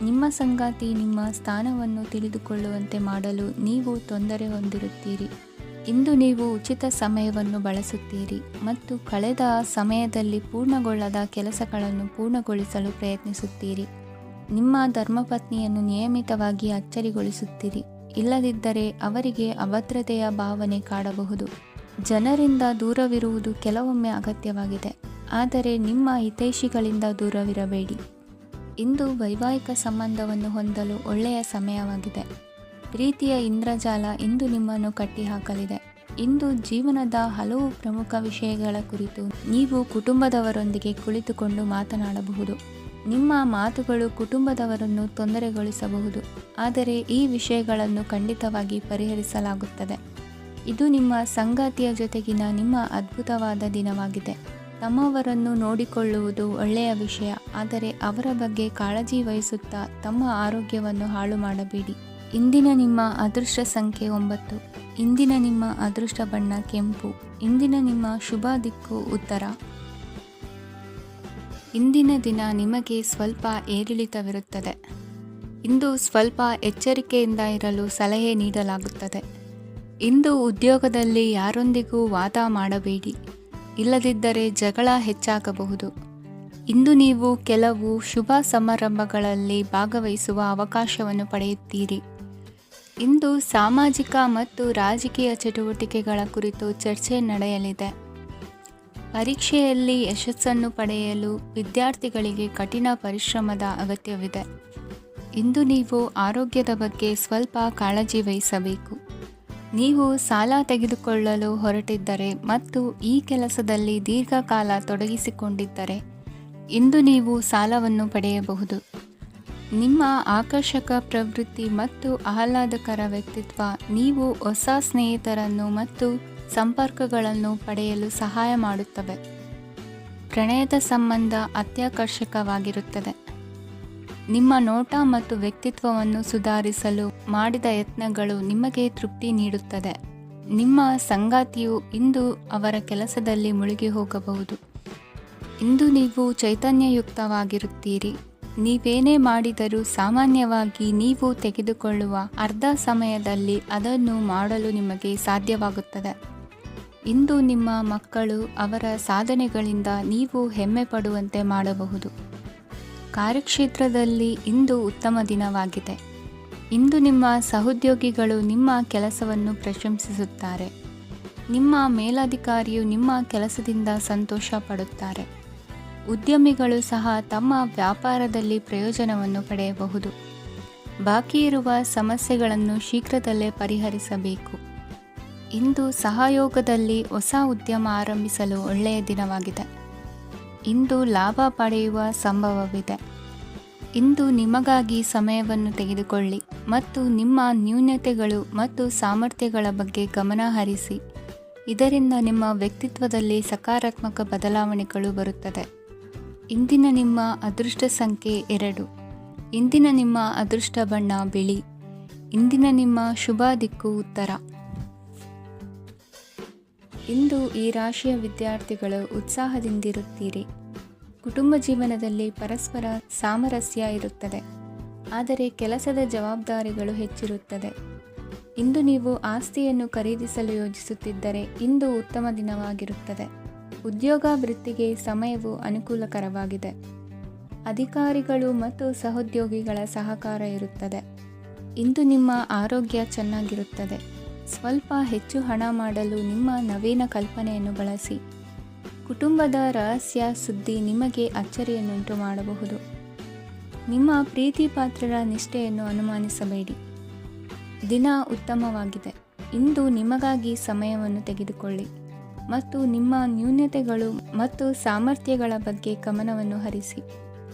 ನಿಮ್ಮ ಸಂಗಾತಿ ನಿಮ್ಮ ಸ್ಥಾನವನ್ನು ತಿಳಿದುಕೊಳ್ಳುವಂತೆ ಮಾಡಲು ನೀವು ತೊಂದರೆ ಹೊಂದಿರುತ್ತೀರಿ. ಇಂದು ನೀವು ಉಚಿತ ಸಮಯವನ್ನು ಬಳಸುತ್ತೀರಿ ಮತ್ತು ಕಳೆದ ಸಮಯದಲ್ಲಿ ಪೂರ್ಣಗೊಳ್ಳದ ಕೆಲಸಗಳನ್ನು ಪೂರ್ಣಗೊಳಿಸಲು ಪ್ರಯತ್ನಿಸುತ್ತೀರಿ. ನಿಮ್ಮ ಧರ್ಮಪತ್ನಿಯನ್ನು ನಿಯಮಿತವಾಗಿ ಅಚ್ಚರಿಗೊಳಿಸುತ್ತೀರಿ. ಇಲ್ಲದಿದ್ದರೆ ಅವರಿಗೆ ಅಭದ್ರತೆಯ ಭಾವನೆ ಕಾಡಬಹುದು. ಜನರಿಂದ ದೂರವಿರುವುದು ಕೆಲವೊಮ್ಮೆ ಅಗತ್ಯವಾಗಿದೆ, ಆದರೆ ನಿಮ್ಮ ಹಿತೈಷಿಗಳಿಂದ ದೂರವಿರಬೇಡಿ. ಇಂದು ವೈವಾಹಿಕ ಸಂಬಂಧವನ್ನು ಹೊಂದಲು ಒಳ್ಳೆಯ ಸಮಯವಾಗಿದೆ. ಪ್ರೀತಿಯ ಇಂದ್ರಜಾಲ ಇಂದು ನಿಮ್ಮನ್ನು ಕಟ್ಟಿಹಾಕಲಿದೆ. ಇಂದು ಜೀವನದ ಹಲವು ಪ್ರಮುಖ ವಿಷಯಗಳ ಕುರಿತು ನೀವು ಕುಟುಂಬದವರೊಂದಿಗೆ ಕುಳಿತುಕೊಂಡು ಮಾತನಾಡಬಹುದು. ನಿಮ್ಮ ಮಾತುಗಳು ಕುಟುಂಬದವರನ್ನು ತೊಂದರೆಗೊಳಿಸಬಹುದು, ಆದರೆ ಈ ವಿಷಯಗಳನ್ನು ಖಂಡಿತವಾಗಿ ಪರಿಹರಿಸಲಾಗುತ್ತದೆ. ಇದು ನಿಮ್ಮ ಸಂಗಾತಿಯ ಜೊತೆಗಿನ ನಿಮ್ಮ ಅದ್ಭುತವಾದ ದಿನವಾಗಿದೆ. ತಮ್ಮವರನ್ನು ನೋಡಿಕೊಳ್ಳುವುದು ಒಳ್ಳೆಯ ವಿಷಯ, ಆದರೆ ಅವರ ಬಗ್ಗೆ ಕಾಳಜಿ ವಹಿಸುತ್ತಾ ತಮ್ಮ ಆರೋಗ್ಯವನ್ನು ಹಾಳು ಮಾಡಬೇಡಿ. ಇಂದಿನ ನಿಮ್ಮ ಅದೃಷ್ಟ ಸಂಖ್ಯೆ 9. ಇಂದಿನ ನಿಮ್ಮ ಅದೃಷ್ಟ ಬಣ್ಣ ಕೆಂಪು. ಇಂದಿನ ನಿಮ್ಮ ಶುಭ ದಿಕ್ಕು ಉತ್ತರ. ಇಂದಿನ ದಿನ ನಿಮಗೆ ಸ್ವಲ್ಪ ಏರಿಳಿತವಿರುತ್ತದೆ. ಇಂದು ಸ್ವಲ್ಪ ಎಚ್ಚರಿಕೆಯಿಂದ ಇರಲು ಸಲಹೆ ನೀಡಲಾಗುತ್ತದೆ. ಇಂದು ಉದ್ಯೋಗದಲ್ಲಿ ಯಾರೊಂದಿಗೂ ವಾದ ಮಾಡಬೇಡಿ, ಇಲ್ಲದಿದ್ದರೆ ಜಗಳ ಹೆಚ್ಚಾಗಬಹುದು. ಇಂದು ನೀವು ಕೆಲವು ಶುಭ ಸಮಾರಂಭಗಳಲ್ಲಿ ಭಾಗವಹಿಸುವ ಅವಕಾಶವನ್ನು ಪಡೆಯುತ್ತೀರಿ. ಇಂದು ಸಾಮಾಜಿಕ ಮತ್ತು ರಾಜಕೀಯ ಚಟುವಟಿಕೆಗಳ ಕುರಿತು ಚರ್ಚೆ ನಡೆಯಲಿದೆ. ಪರೀಕ್ಷೆಯಲ್ಲಿ ಯಶಸ್ಸನ್ನು ಪಡೆಯಲು ವಿದ್ಯಾರ್ಥಿಗಳಿಗೆ ಕಠಿಣ ಪರಿಶ್ರಮದ ಅಗತ್ಯವಿದೆ. ಇಂದು ನೀವು ಆರೋಗ್ಯದ ಬಗ್ಗೆ ಸ್ವಲ್ಪ ಕಾಳಜಿ ವಹಿಸಬೇಕು. ನೀವು ಸಾಲ ತೆಗೆದುಕೊಳ್ಳಲು ಹೊರಟಿದ್ದರೆ ಮತ್ತು ಈ ಕೆಲಸದಲ್ಲಿ ದೀರ್ಘಕಾಲ ತೊಡಗಿಸಿಕೊಂಡಿದ್ದರೆ ಇಂದು ನೀವು ಸಾಲವನ್ನು ಪಡೆಯಬಹುದು. ನಿಮ್ಮ ಆಕರ್ಷಕ ಪ್ರವೃತ್ತಿ ಮತ್ತು ಆಹ್ಲಾದಕರ ವ್ಯಕ್ತಿತ್ವ ನೀವು ಹೊಸ ಸ್ನೇಹಿತರನ್ನು ಮತ್ತು ಸಂಪರ್ಕಗಳನ್ನು ಪಡೆಯಲು ಸಹಾಯ ಮಾಡುತ್ತವೆ. ಪ್ರಣಯದ ಸಂಬಂಧ ಅತ್ಯಾಕರ್ಷಕವಾಗಿರುತ್ತದೆ. ನಿಮ್ಮ ನೋಟ ಮತ್ತು ವ್ಯಕ್ತಿತ್ವವನ್ನು ಸುಧಾರಿಸಲು ಮಾಡಿದ ಯತ್ನಗಳು ನಿಮಗೆ ತೃಪ್ತಿ ನೀಡುತ್ತದೆ. ನಿಮ್ಮ ಸಂಗಾತಿಯು ಇಂದು ಅವರ ಕೆಲಸದಲ್ಲಿ ಮುಳುಗಿ ಹೋಗಬಹುದು. ಇಂದು ನೀವು ಚೈತನ್ಯಯುಕ್ತವಾಗಿರುತ್ತೀರಿ. ನೀವೇನೇ ಮಾಡಿದರೂ ಸಾಮಾನ್ಯವಾಗಿ ನೀವು ತೆಗೆದುಕೊಳ್ಳುವ ಅರ್ಧ ಸಮಯದಲ್ಲಿ ಅದನ್ನು ಮಾಡಲು ನಿಮಗೆ ಸಾಧ್ಯವಾಗುತ್ತದೆ. ಇಂದು ನಿಮ್ಮ ಮಕ್ಕಳು ಅವರ ಸಾಧನೆಗಳಿಂದ ನೀವು ಹೆಮ್ಮೆ ಪಡುವಂತೆ ಮಾಡಬಹುದು. ಕಾರ್ಯಕ್ಷೇತ್ರದಲ್ಲಿ ಇಂದು ಉತ್ತಮ ದಿನವಾಗಿದೆ. ಇಂದು ನಿಮ್ಮ ಸಹೋದ್ಯೋಗಿಗಳು ನಿಮ್ಮ ಕೆಲಸವನ್ನು ಪ್ರಶಂಸಿಸುತ್ತಾರೆ. ನಿಮ್ಮ ಮೇಲಧಿಕಾರಿಯು ನಿಮ್ಮ ಕೆಲಸದಿಂದ ಸಂತೋಷ ಪಡುತ್ತಾರೆ. ಉದ್ಯಮಿಗಳು ಸಹ ತಮ್ಮ ವ್ಯಾಪಾರದಲ್ಲಿ ಪ್ರಯೋಜನವನ್ನು ಪಡೆಯಬಹುದು. ಬಾಕಿ ಇರುವ ಸಮಸ್ಯೆಗಳನ್ನು ಶೀಘ್ರದಲ್ಲೇ ಪರಿಹರಿಸಬೇಕು. ಇಂದು ಸಹಯೋಗದಲ್ಲಿ ಹೊಸ ಉದ್ಯಮ ಆರಂಭಿಸಲು ಒಳ್ಳೆಯ ದಿನವಾಗಿದೆ. ಇಂದು ಲಾಭ ಪಡೆಯುವ ಸಂಭವವಿದೆ. ಇಂದು ನಿಮಗಾಗಿ ಸಮಯವನ್ನು ತೆಗೆದುಕೊಳ್ಳಿ ಮತ್ತು ನಿಮ್ಮ ನ್ಯೂನತೆಗಳು ಮತ್ತು ಸಾಮರ್ಥ್ಯಗಳ ಬಗ್ಗೆ ಗಮನ ಹರಿಸಿ. ಇದರಿಂದ ನಿಮ್ಮ ವ್ಯಕ್ತಿತ್ವದಲ್ಲಿ ಸಕಾರಾತ್ಮಕ ಬದಲಾವಣೆಗಳು ಬರುತ್ತದೆ. ಇಂದಿನ ನಿಮ್ಮ ಅದೃಷ್ಟ ಸಂಖ್ಯೆ 2. ಇಂದಿನ ನಿಮ್ಮ ಅದೃಷ್ಟ ಬಣ್ಣ ಬಿಳಿ. ಇಂದಿನ ನಿಮ್ಮ ಶುಭ ದಿಕ್ಕು ಉತ್ತರ. ಇಂದು ಈ ರಾಶಿಯ ವಿದ್ಯಾರ್ಥಿಗಳು ಉತ್ಸಾಹದಿಂದಿರುತ್ತೀರಿ. ಕುಟುಂಬ ಜೀವನದಲ್ಲಿ ಪರಸ್ಪರ ಸಾಮರಸ್ಯ ಇರುತ್ತದೆ, ಆದರೆ ಕೆಲಸದ ಜವಾಬ್ದಾರಿಗಳು ಹೆಚ್ಚಿರುತ್ತದೆ. ಇಂದು ನೀವು ಆಸ್ತಿಯನ್ನು ಖರೀದಿಸಲು ಯೋಜಿಸುತ್ತಿದ್ದರೆ ಇಂದು ಉತ್ತಮ ದಿನವಾಗಿರುತ್ತದೆ. ಉದ್ಯೋಗ ವೃತ್ತಿಗೆ ಸಮಯವು ಅನುಕೂಲಕರವಾಗಿದೆ. ಅಧಿಕಾರಿಗಳು ಮತ್ತು ಸಹೋದ್ಯೋಗಿಗಳ ಸಹಕಾರ ಇರುತ್ತದೆ. ಇಂದು ನಿಮ್ಮ ಆರೋಗ್ಯ ಚೆನ್ನಾಗಿರುತ್ತದೆ. ಸ್ವಲ್ಪ ಹೆಚ್ಚು ಹಣ ಮಾಡಲು ನಿಮ್ಮ ನವೀನ ಕಲ್ಪನೆಯನ್ನು ಬಳಸಿ. ಕುಟುಂಬದ ರಹಸ್ಯ ಸುದ್ದಿ ನಿಮಗೆ ಅಚ್ಚರಿಯನ್ನುಂಟು ಮಾಡಬಹುದು. ನಿಮ್ಮ ಪ್ರೀತಿ ಪಾತ್ರರ ನಿಷ್ಠೆಯನ್ನು ಅನುಮಾನಿಸಬೇಡಿ. ದಿನ ಉತ್ತಮವಾಗಿದೆ. ಇಂದು ನಿಮಗಾಗಿ ಸಮಯವನ್ನು ತೆಗೆದುಕೊಳ್ಳಿ ಮತ್ತು ನಿಮ್ಮ ನ್ಯೂನತೆಗಳು ಮತ್ತು ಸಾಮರ್ಥ್ಯಗಳ ಬಗ್ಗೆ ಗಮನವನ್ನು ಹರಿಸಿ.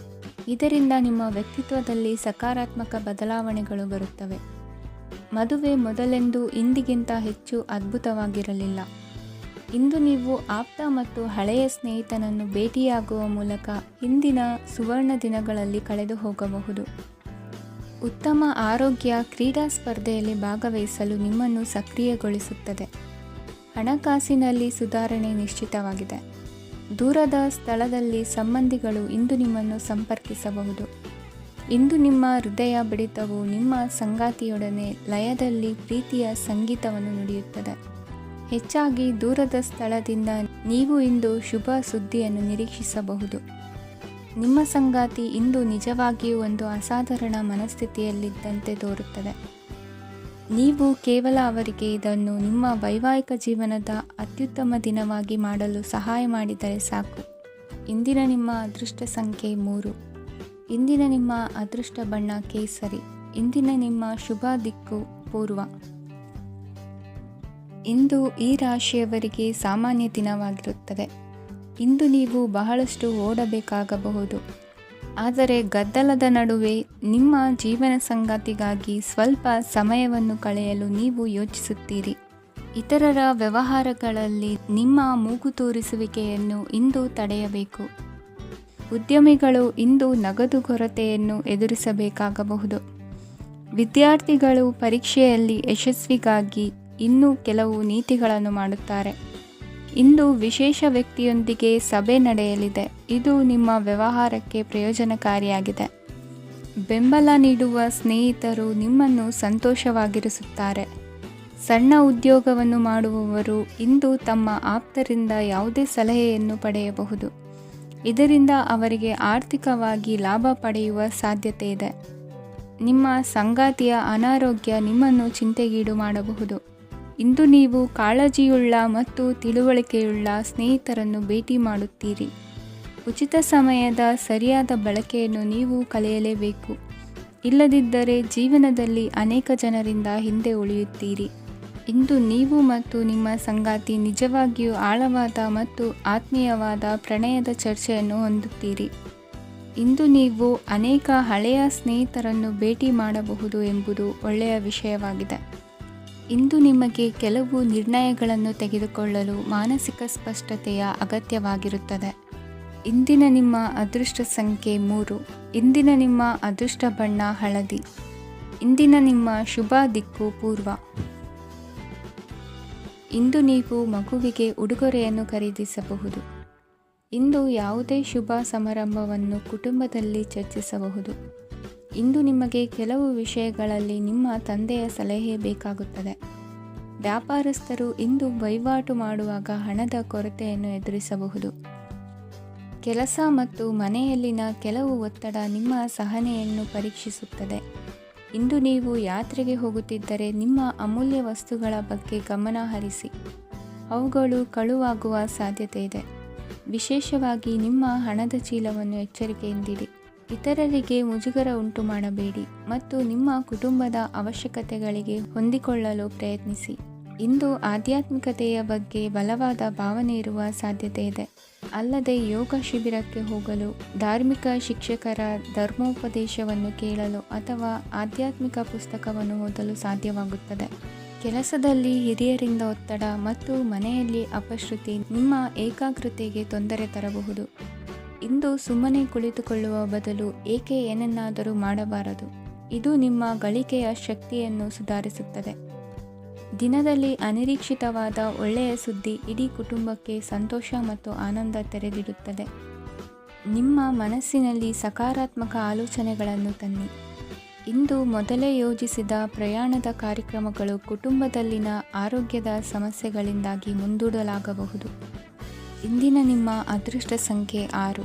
ಇದರಿಂದ ನಿಮ್ಮ ವ್ಯಕ್ತಿತ್ವದಲ್ಲಿ ಸಕಾರಾತ್ಮಕ ಬದಲಾವಣೆಗಳು ಬರುತ್ತವೆ. ಮದುವೆ ಮೊದಲೆಂದೂ ಇಂದಿಗಿಂತ ಹೆಚ್ಚು ಅದ್ಭುತವಾಗಿರಲಿಲ್ಲ. ಇಂದು ನೀವು ಆಪ್ತ ಮತ್ತು ಹಳೆಯ ಸ್ನೇಹಿತನನ್ನು ಭೇಟಿಯಾಗುವ ಮೂಲಕ ಹಿಂದಿನ ಸುವರ್ಣ ದಿನಗಳಲ್ಲಿ ಕಳೆದು ಹೋಗಬಹುದು. ಉತ್ತಮ ಆರೋಗ್ಯ ಕ್ರೀಡಾ ಸ್ಪರ್ಧೆಯಲ್ಲಿ ಭಾಗವಹಿಸಲು ನಿಮ್ಮನ್ನು ಸಕ್ರಿಯಗೊಳಿಸುತ್ತದೆ. ಹಣಕಾಸಿನಲ್ಲಿ ಸುಧಾರಣೆ ನಿಶ್ಚಿತವಾಗಿದೆ. ದೂರದ ಸ್ಥಳದಲ್ಲಿ ಸಂಬಂಧಿಗಳು ಇಂದು ನಿಮ್ಮನ್ನು ಸಂಪರ್ಕಿಸಬಹುದು. ಇಂದು ನಿಮ್ಮ ಹೃದಯ ಬಡಿತವು ನಿಮ್ಮ ಸಂಗಾತಿಯೊಡನೆ ಲಯದಲ್ಲಿ ಪ್ರೀತಿಯ ಸಂಗೀತವನ್ನು ನುಡಿಯುತ್ತದೆ. ಹೆಚ್ಚಾಗಿ ದೂರದ ಸ್ಥಳದಿಂದ ನೀವು ಇಂದು ಶುಭ ಸುದ್ದಿಯನ್ನು ನಿರೀಕ್ಷಿಸಬಹುದು. ನಿಮ್ಮ ಸಂಗಾತಿ ಇಂದು ನಿಜವಾಗಿಯೂ ಒಂದು ಅಸಾಧಾರಣ ಮನಸ್ಥಿತಿಯಲ್ಲಿದ್ದಂತೆ ತೋರುತ್ತದೆ. ನೀವು ಕೇವಲ ಅವರಿಗೆ ಇದನ್ನು ನಿಮ್ಮ ವೈವಾಹಿಕ ಜೀವನದ ಅತ್ಯುತ್ತಮ ದಿನವಾಗಿ ಮಾಡಲು ಸಹಾಯ ಮಾಡಿದರೆ ಸಾಕು. ಇಂದಿನ ನಿಮ್ಮ ಅದೃಷ್ಟ ಸಂಖ್ಯೆ 3. ಇಂದಿನ ನಿಮ್ಮ ಅದೃಷ್ಟ ಬಣ್ಣ ಕೇಸರಿ. ಇಂದಿನ ನಿಮ್ಮ ಶುಭ ದಿಕ್ಕು ಪೂರ್ವ. ಇಂದು ಈ ರಾಶಿಯವರಿಗೆ ಸಾಮಾನ್ಯ ದಿನವಾಗಿರುತ್ತದೆ. ಇಂದು ನೀವು ಬಹಳಷ್ಟು ಓಡಬೇಕಾಗಬಹುದು, ಆದರೆ ಗದ್ದಲದ ನಡುವೆ ನಿಮ್ಮ ಜೀವನ ಸಂಗಾತಿಗಾಗಿ ಸ್ವಲ್ಪ ಸಮಯವನ್ನು ಕಳೆಯಲು ನೀವು ಯೋಚಿಸುತ್ತೀರಿ. ಇತರರ ವ್ಯವಹಾರಗಳಲ್ಲಿ ನಿಮ್ಮ ಮೂಗು ತೂರಿಸುವಿಕೆಯನ್ನು ಇಂದು ತಡೆಯಬೇಕು. ಉದ್ಯಮಿಗಳು ಇಂದು ನಗದು ಕೊರತೆಯನ್ನು ಎದುರಿಸಬೇಕಾಗಬಹುದು. ವಿದ್ಯಾರ್ಥಿಗಳು ಪರೀಕ್ಷೆಯಲ್ಲಿ ಯಶಸ್ವಿಗಾಗಿ ಇನ್ನೂ ಕೆಲವು ನೀತಿಗಳನ್ನು ಮಾಡುತ್ತಾರೆ. ಇಂದು ವಿಶೇಷ ವ್ಯಕ್ತಿಯೊಂದಿಗೆ ಸಭೆ ನಡೆಯಲಿದೆ. ಇದು ನಿಮ್ಮ ವ್ಯವಹಾರಕ್ಕೆ ಪ್ರಯೋಜನಕಾರಿಯಾಗಿದೆ. ಬೆಂಬಲ ನೀಡುವ ಸ್ನೇಹಿತರು ನಿಮ್ಮನ್ನು ಸಂತೋಷವಾಗಿರಿಸುತ್ತಾರೆ. ಸಣ್ಣ ಉದ್ಯೋಗವನ್ನು ಮಾಡುವವರು ಇಂದು ತಮ್ಮ ಆಪ್ತರಿಂದ ಯಾವುದೇ ಸಲಹೆಯನ್ನು ಪಡೆಯಬಹುದು. ಇದರಿಂದ ಅವರಿಗೆ ಆರ್ಥಿಕವಾಗಿ ಲಾಭ ಪಡೆಯುವ ಸಾಧ್ಯತೆ ಇದೆ. ನಿಮ್ಮ ಸಂಗಾತಿಯ ಅನಾರೋಗ್ಯ ನಿಮ್ಮನ್ನು ಚಿಂತೆಗೀಡು ಮಾಡಬಹುದು. ಇಂದು ನೀವು ಕಾಳಜಿಯುಳ್ಳ ಮತ್ತು ತಿಳುವಳಿಕೆಯುಳ್ಳ ಸ್ನೇಹಿತರನ್ನು ಭೇಟಿ ಮಾಡುತ್ತೀರಿ. ಉಚಿತ ಸಮಯದ ಸರಿಯಾದ ಬಳಕೆಯನ್ನು ನೀವು ಕಲಿಯಲೇಬೇಕು. ಇಲ್ಲದಿದ್ದರೆ ಜೀವನದಲ್ಲಿ ಅನೇಕ ಜನರಿಂದ ಹಿಂದೆ ಉಳಿಯುತ್ತೀರಿ. ಇಂದು ನೀವು ಮತ್ತು ನಿಮ್ಮ ಸಂಗಾತಿ ನಿಜವಾಗಿಯೂ ಆಳವಾದ ಮತ್ತು ಆತ್ಮೀಯವಾದ ಪ್ರಣಯದ ಚರ್ಚೆಯನ್ನು ಹೊಂದುತ್ತೀರಿ. ಇಂದು ನೀವು ಅನೇಕ ಹಳೆಯ ಸ್ನೇಹಿತರನ್ನು ಭೇಟಿ ಮಾಡಬಹುದು ಎಂಬುದು ಒಳ್ಳೆಯ ವಿಷಯವಾಗಿದೆ. ಇಂದು ನಿಮಗೆ ಕೆಲವು ನಿರ್ಣಯಗಳನ್ನು ತೆಗೆದುಕೊಳ್ಳಲು ಮಾನಸಿಕ ಸ್ಪಷ್ಟತೆಯ ಅಗತ್ಯವಾಗಿರುತ್ತದೆ. ಇಂದಿನ ನಿಮ್ಮ ಅದೃಷ್ಟ ಸಂಖ್ಯೆ 3. ಇಂದಿನ ನಿಮ್ಮ ಅದೃಷ್ಟ ಬಣ್ಣ ಹಳದಿ. ಇಂದಿನ ನಿಮ್ಮ ಶುಭ ದಿಕ್ಕು ಪೂರ್ವ. ಇಂದು ನೀವು ಮಗುವಿಗೆ ಉಡುಗೊರೆಯನ್ನು ಖರೀದಿಸಬಹುದು. ಇಂದು ಯಾವುದೇ ಶುಭ ಸಮಾರಂಭವನ್ನು ಕುಟುಂಬದಲ್ಲಿ ಚರ್ಚಿಸಬಹುದು. ಇಂದು ನಿಮಗೆ ಕೆಲವು ವಿಷಯಗಳಲ್ಲಿ ನಿಮ್ಮ ತಂದೆಯ ಸಲಹೆ ಬೇಕಾಗುತ್ತದೆ. ವ್ಯಾಪಾರಸ್ಥರು ಇಂದು ವಹಿವಾಟು ಮಾಡುವಾಗ ಹಣದ ಕೊರತೆಯನ್ನು ಎದುರಿಸಬಹುದು. ಕೆಲಸ ಮತ್ತು ಮನೆಯಲ್ಲಿನ ಕೆಲವು ಒತ್ತಡ ನಿಮ್ಮ ಸಹನೆಯನ್ನು ಪರೀಕ್ಷಿಸುತ್ತದೆ. ಇಂದು ನೀವು ಯಾತ್ರೆಗೆ ಹೋಗುತ್ತಿದ್ದರೆ ನಿಮ್ಮ ಅಮೂಲ್ಯ ವಸ್ತುಗಳ ಬಗ್ಗೆ ಗಮನ ಹರಿಸಿ. ಅವುಗಳು ಕಳುವಾಗುವ ಸಾಧ್ಯತೆ ಇದೆ. ವಿಶೇಷವಾಗಿ ನಿಮ್ಮ ಹಣದ ಚೀಲವನ್ನು ಎಚ್ಚರಿಕೆಯಿಂದಿಡಿ. ಇತರರಿಗೆ ಮುಜುಗರ ಉಂಟು ಮಾಡಬೇಡಿ ಮತ್ತು ನಿಮ್ಮ ಕುಟುಂಬದ ಅವಶ್ಯಕತೆಗಳಿಗೆ ಹೊಂದಿಕೊಳ್ಳಲು ಪ್ರಯತ್ನಿಸಿ. ಇಂದು ಆಧ್ಯಾತ್ಮಿಕತೆಯ ಬಗ್ಗೆ ಬಲವಾದ ಭಾವನೆ ಇರುವ ಸಾಧ್ಯತೆ ಇದೆ. ಅಲ್ಲದೆ ಯೋಗ ಶಿಬಿರಕ್ಕೆ ಹೋಗಲು, ಧಾರ್ಮಿಕ ಶಿಕ್ಷಕರ ಧರ್ಮೋಪದೇಶವನ್ನು ಕೇಳಲು ಅಥವಾ ಆಧ್ಯಾತ್ಮಿಕ ಪುಸ್ತಕವನ್ನು ಓದಲು ಸಾಧ್ಯವಾಗುತ್ತದೆ. ಕೆಲಸದಲ್ಲಿ ಹಿರಿಯರಿಂದ ಒತ್ತಡ ಮತ್ತು ಮನೆಯಲ್ಲಿ ಅಪಶ್ರುತಿ ನಿಮ್ಮ ಏಕಾಗ್ರತೆಗೆ ತೊಂದರೆ ತರಬಹುದು. ಇಂದು ಸುಮ್ಮನೆ ಕುಳಿತುಕೊಳ್ಳುವ ಬದಲು ಏಕೆ ಏನನ್ನಾದರೂ ಮಾಡಬಾರದು. ಇದು ನಿಮ್ಮ ಗಳಿಕೆಯ ಶಕ್ತಿಯನ್ನು ಸುಧಾರಿಸುತ್ತದೆ. ದಿನದಲ್ಲಿ ಅನಿರೀಕ್ಷಿತವಾದ ಒಳ್ಳೆಯ ಸುದ್ದಿ ಇಡೀ ಕುಟುಂಬಕ್ಕೆ ಸಂತೋಷ ಮತ್ತು ಆನಂದ ತೆರೆದಿಡುತ್ತದೆ. ನಿಮ್ಮ ಮನಸ್ಸಿನಲ್ಲಿ ಸಕಾರಾತ್ಮಕ ಆಲೋಚನೆಗಳನ್ನು ತನ್ನಿ. ಇಂದು ಮೊದಲೇ ಯೋಜಿಸಿದ ಪ್ರಯಾಣದ ಕಾರ್ಯಕ್ರಮಗಳು ಕುಟುಂಬದಲ್ಲಿನ ಆರೋಗ್ಯದ ಸಮಸ್ಯೆಗಳಿಂದಾಗಿ ಮುಂದೂಡಲಾಗಬಹುದು. ಇಂದಿನ ನಿಮ್ಮ ಅದೃಷ್ಟ ಸಂಖ್ಯೆ 6.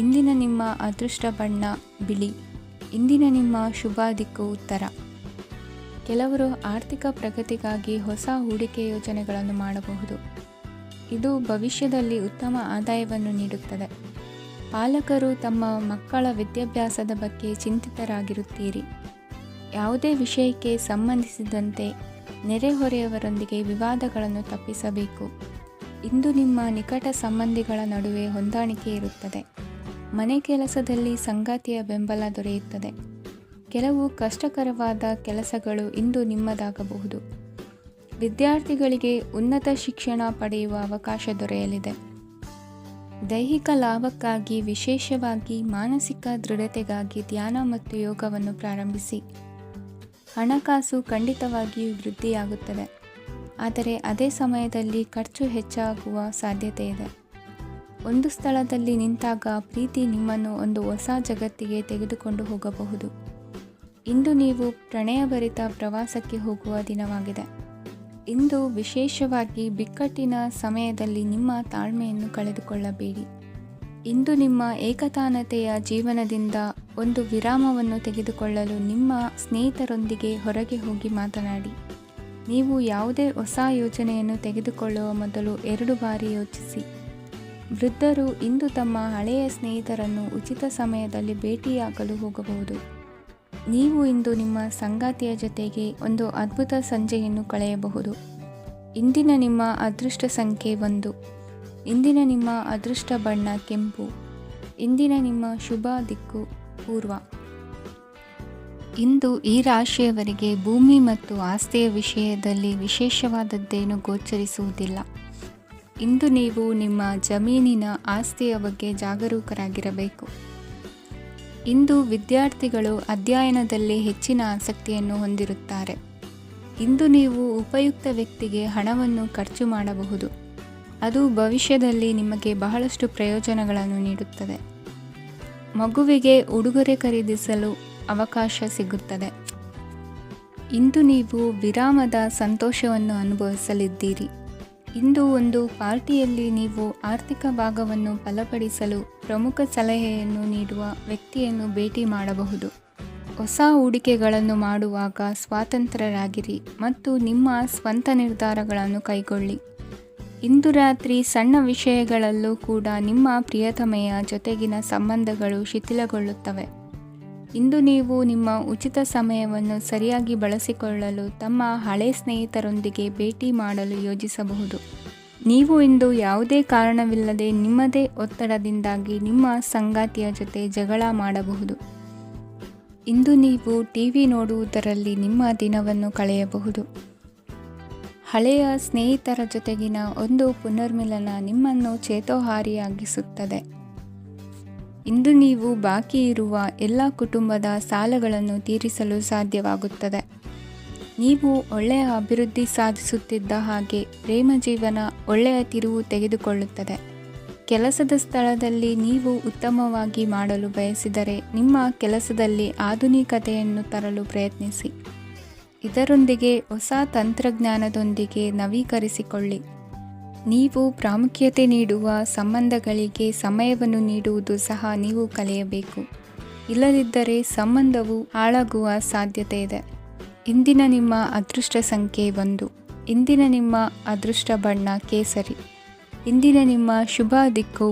ಇಂದಿನ ನಿಮ್ಮ ಅದೃಷ್ಟ ಬಣ್ಣ ಬಿಳಿ. ಇಂದಿನ ನಿಮ್ಮ ಶುಭ ದಿಕ್ಕು ಉತ್ತರ. ಕೆಲವರು ಆರ್ಥಿಕ ಪ್ರಗತಿಗಾಗಿ ಹೊಸ ಹೂಡಿಕೆ ಯೋಜನೆಗಳನ್ನು ಮಾಡಬಹುದು. ಇದು ಭವಿಷ್ಯದಲ್ಲಿ ಉತ್ತಮ ಆದಾಯವನ್ನು ನೀಡುತ್ತದೆ. ಪಾಲಕರು ತಮ್ಮ ಮಕ್ಕಳ ವಿದ್ಯಾಭ್ಯಾಸದ ಬಗ್ಗೆ ಚಿಂತಿತರಾಗಿರುತ್ತೀರಿ. ಯಾವುದೇ ವಿಷಯಕ್ಕೆ ಸಂಬಂಧಿಸಿದಂತೆ ನೆರೆಹೊರೆಯವರೊಂದಿಗೆ ವಿವಾದಗಳನ್ನು ತಪ್ಪಿಸಬೇಕು. ಇಂದು ನಿಮ್ಮ ನಿಕಟ ಸಂಬಂಧಿಗಳ ನಡುವೆ ಹೊಂದಾಣಿಕೆ ಇರುತ್ತದೆ. ಮನೆ ಕೆಲಸದಲ್ಲಿ ಸಂಗಾತಿಯ ಬೆಂಬಲ ದೊರೆಯುತ್ತದೆ. ಕೆಲವು ಕಷ್ಟಕರವಾದ ಕೆಲಸಗಳು ಇಂದು ನಿಮ್ಮದಾಗಬಹುದು. ವಿದ್ಯಾರ್ಥಿಗಳಿಗೆ ಉನ್ನತ ಶಿಕ್ಷಣ ಪಡೆಯುವ ಅವಕಾಶ ದೊರೆಯಲಿದೆ. ದೈಹಿಕ ಲಾಭಕ್ಕಾಗಿ, ವಿಶೇಷವಾಗಿ ಮಾನಸಿಕ ದೃಢತೆಗಾಗಿ ಧ್ಯಾನ ಮತ್ತು ಯೋಗವನ್ನು ಪ್ರಾರಂಭಿಸಿ. ಹಣಕಾಸು ಖಂಡಿತವಾಗಿಯೂ ವೃದ್ಧಿಯಾಗುತ್ತದೆ, ಆದರೆ ಅದೇ ಸಮಯದಲ್ಲಿ ಖರ್ಚು ಹೆಚ್ಚಾಗುವ ಸಾಧ್ಯತೆ ಇದೆ. ಒಂದು ಸ್ಥಳದಲ್ಲಿ ನಿಂತಾಗ ಪ್ರೀತಿ ನಿಮ್ಮನ್ನು ಒಂದು ಹೊಸ ಜಗತ್ತಿಗೆ ತೆಗೆದುಕೊಂಡು ಹೋಗಬಹುದು. ಇಂದು ನೀವು ಪ್ರಣಯಭರಿತ ಪ್ರವಾಸಕ್ಕೆ ಹೋಗುವ ದಿನವಾಗಿದೆ. ಇಂದು ವಿಶೇಷವಾಗಿ ಬಿಕ್ಕಟ್ಟಿನ ಸಮಯದಲ್ಲಿ ನಿಮ್ಮ ತಾಳ್ಮೆಯನ್ನು ಕಳೆದುಕೊಳ್ಳಬೇಡಿ. ಇಂದು ನಿಮ್ಮ ಏಕತಾನತೆಯ ಜೀವನದಿಂದ ಒಂದು ವಿರಾಮವನ್ನು ತೆಗೆದುಕೊಳ್ಳಲು ನಿಮ್ಮ ಸ್ನೇಹಿತರೊಂದಿಗೆ ಹೊರಗೆ ಹೋಗಿ ಮಾತನಾಡಿ. ನೀವು ಯಾವುದೇ ಹೊಸ ಯೋಜನೆಯನ್ನು ತೆಗೆದುಕೊಳ್ಳುವ ಮೊದಲು 2 ಬಾರಿ ಯೋಚಿಸಿ. ವೃದ್ಧರು ಇಂದು ತಮ್ಮ ಹಳೆಯ ಸ್ನೇಹಿತರನ್ನು ಉಚಿತ ಸಮಯದಲ್ಲಿ ಭೇಟಿಯಾಗಲು ಹೋಗಬಹುದು. ನೀವು ಇಂದು ನಿಮ್ಮ ಸಂಗಾತಿಯ ಜೊತೆಗೆ ಒಂದು ಅದ್ಭುತ ಸಂಜೆಯನ್ನು ಕಳೆಯಬಹುದು. ಇಂದಿನ ನಿಮ್ಮ ಅದೃಷ್ಟ ಸಂಖ್ಯೆ 1. ಇಂದಿನ ನಿಮ್ಮ ಅದೃಷ್ಟ ಬಣ್ಣ ಕೆಂಪು. ಇಂದಿನ ನಿಮ್ಮ ಶುಭ ದಿಕ್ಕು ಪೂರ್ವ. ಇಂದು ಈ ರಾಶಿಯವರಿಗೆ ಭೂಮಿ ಮತ್ತು ಆಸ್ತಿಯ ವಿಷಯದಲ್ಲಿ ವಿಶೇಷವಾದದ್ದೇನು ಗೋಚರಿಸುವುದಿಲ್ಲ. ಇಂದು ನೀವು ನಿಮ್ಮ ಜಮೀನಿನ ಆಸ್ತಿಯ ಬಗ್ಗೆ ಜಾಗರೂಕರಾಗಿರಬೇಕು. ಇಂದು ವಿದ್ಯಾರ್ಥಿಗಳು ಅಧ್ಯಯನದಲ್ಲಿ ಹೆಚ್ಚಿನ ಆಸಕ್ತಿಯನ್ನು ಹೊಂದಿರುತ್ತಾರೆ. ಇಂದು ನೀವು ಉಪಯುಕ್ತ ವ್ಯಕ್ತಿಗೆ ಹಣವನ್ನು ಖರ್ಚು ಮಾಡಬಹುದು. ಅದು ಭವಿಷ್ಯದಲ್ಲಿ ನಿಮಗೆ ಬಹಳಷ್ಟು ಪ್ರಯೋಜನಗಳನ್ನು ನೀಡುತ್ತದೆ. ಮಗುವಿಗೆ ಉಡುಗೊರೆ ಖರೀದಿಸಲು ಅವಕಾಶ ಸಿಗುತ್ತದೆ. ಇಂದು ನೀವು ವಿರಾಮದ ಸಂತೋಷವನ್ನು ಅನುಭವಿಸಲಿದ್ದೀರಿ. ಇಂದು ಒಂದು ಪಾರ್ಟಿಯಲ್ಲಿ ನೀವು ಆರ್ಥಿಕ ಭಾಗವನ್ನು ಬಲಪಡಿಸಲು ಪ್ರಮುಖ ಸಲಹೆಯನ್ನು ನೀಡುವ ವ್ಯಕ್ತಿಯನ್ನು ಭೇಟಿ ಮಾಡಬಹುದು. ಹೊಸ ಹೂಡಿಕೆಗಳನ್ನು ಮಾಡುವಾಗ ಸ್ವತಂತ್ರರಾಗಿರಿ ಮತ್ತು ನಿಮ್ಮ ಸ್ವಂತ ನಿರ್ಧಾರಗಳನ್ನು ಕೈಗೊಳ್ಳಿ. ಇಂದು ರಾತ್ರಿ ಸಣ್ಣ ವಿಷಯಗಳಲ್ಲೂ ಕೂಡ ನಿಮ್ಮ ಪ್ರಿಯತಮೆಯ ಜೊತೆಗಿನ ಸಂಬಂಧಗಳು ಶಿಥಿಲಗೊಳ್ಳುತ್ತವೆ. ಇಂದು ನೀವು ನಿಮ್ಮ ಉಚಿತ ಸಮಯವನ್ನು ಸರಿಯಾಗಿ ಬಳಸಿಕೊಳ್ಳಲು ತಮ್ಮ ಹಳೆ ಸ್ನೇಹಿತರೊಂದಿಗೆ ಭೇಟಿ ಮಾಡಲು ಯೋಜಿಸಬಹುದು. ನೀವು ಇಂದು ಯಾವುದೇ ಕಾರಣವಿಲ್ಲದೆ ನಿಮ್ಮದೇ ಒತ್ತಡದಿಂದಾಗಿ ನಿಮ್ಮ ಸಂಗಾತಿಯ ಜೊತೆ ಜಗಳ ಮಾಡಬಹುದು. ಇಂದು ನೀವು ಟಿವಿ ನೋಡುವುದರಲ್ಲಿ ನಿಮ್ಮ ದಿನವನ್ನು ಕಳೆಯಬಹುದು. ಹಳೆಯ ಸ್ನೇಹಿತರ ಜೊತೆಗಿನ ಒಂದು ಪುನರ್ಮಿಲನ ನಿಮ್ಮನ್ನು ಚೇತೋಹಾರಿಯಾಗಿಸುತ್ತದೆ. ಇಂದು ನೀವು ಬಾಕಿ ಇರುವ ಎಲ್ಲ ಕುಟುಂಬದ ಸಾಲಗಳನ್ನು ತೀರಿಸಲು ಸಾಧ್ಯವಾಗುತ್ತದೆ. ನೀವು ಒಳ್ಳೆಯ ಅಭಿವೃದ್ಧಿ ಸಾಧಿಸುತ್ತಿದ್ದ ಹಾಗೆ ಪ್ರೇಮ ಜೀವನ ಒಳ್ಳೆಯ ತಿರುವು ತೆಗೆದುಕೊಳ್ಳುತ್ತದೆ. ಕೆಲಸದ ಸ್ಥಳದಲ್ಲಿ ನೀವು ಉತ್ತಮವಾಗಿ ಮಾಡಲು ಬಯಸಿದರೆ ನಿಮ್ಮ ಕೆಲಸದಲ್ಲಿ ಆಧುನಿಕತೆಯನ್ನು ತರಲು ಪ್ರಯತ್ನಿಸಿ. ಇದರೊಂದಿಗೆ ಹೊಸ ತಂತ್ರಜ್ಞಾನದೊಂದಿಗೆ ನವೀಕರಿಸಿಕೊಳ್ಳಿ. ನೀವು ಪ್ರಾಮುಖ್ಯತೆ ನೀಡುವ ಸಂಬಂಧಗಳಿಗೆ ಸಮಯವನ್ನು ನೀಡುವುದು ಸಹ ನೀವು ಕಲಿಯಬೇಕು. ಇಲ್ಲದಿದ್ದರೆ ಸಂಬಂಧವು ಹಾಳಾಗುವ ಸಾಧ್ಯತೆ ಇದೆ. ಇಂದಿನ ನಿಮ್ಮ ಅದೃಷ್ಟ ಸಂಖ್ಯೆ 1. ಇಂದಿನ ನಿಮ್ಮ ಅದೃಷ್ಟ ಬಣ್ಣ ಕೇಸರಿ. ಇಂದಿನ ನಿಮ್ಮ ಶುಭ ದಿಕ್ಕು